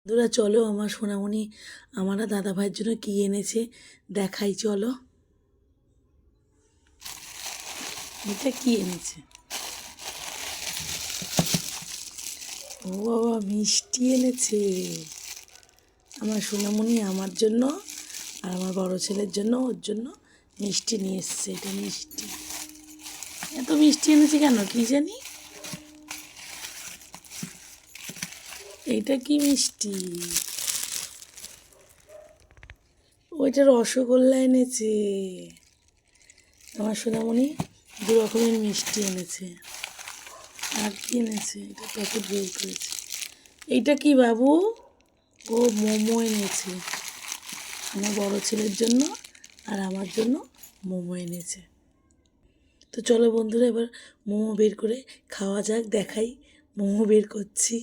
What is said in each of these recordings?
বন্ধুরা চলো আমার সোনামণি আমার আর দাদা ভাইয়ের জন্য কি এনেছে দেখাই। চলো এটা কি এনেছে। ও বাবা, মিষ্টি এনেছে আমার সোনামণি আমার জন্য আর আমার বড় ছেলের জন্য। ওর জন্য মিষ্টি নিয়ে এসছে। এটা মিষ্টি, এত মিষ্টি এনেছে কেন কি জানি। এটা কি মিষ্টি? ওইটা রসগোল্লা এনেছে আমার সোনামণি। দু রকমের মিষ্টি এনেছে। আর কি এনেছে? এটা প্যাকেট বের করেছে। এইটা কি বাবু? ও মোমো এনেছে আমার বড় ছেলের জন্য আর আমার জন্য মোমো এনেছে। তো চলো বন্ধুরা এবার মোমো বের করে খাওয়া যাক। দেখাই মোমো বের করছি।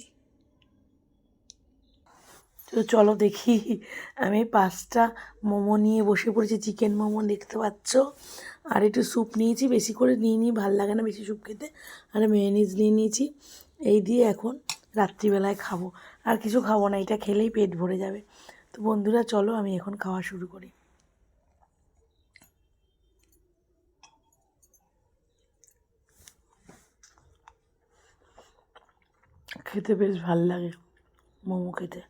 তো চলো দেখি। আমি 5টা মোমো নিয়ে বসে পড়েছি, চিকেন মোমো দেখতে পাচ্ছ। আর একটু স্যুপ নিয়েছি, বেশি করে নিয়ে নিই, ভাল লাগে না বেশি স্যুপ খেতে। আর মেয়োনিজ নিয়ে নিয়েছি। এই দিয়ে এখন রাত্রিবেলায় খাবো। আর কিছু খাবো না, এটা খেলেই পেট ভরে যাবে। তো বন্ধুরা চলো আমি এখন খাওয়া শুরু করি। খেতে বেশ ভাল লাগে মোমো খেতে।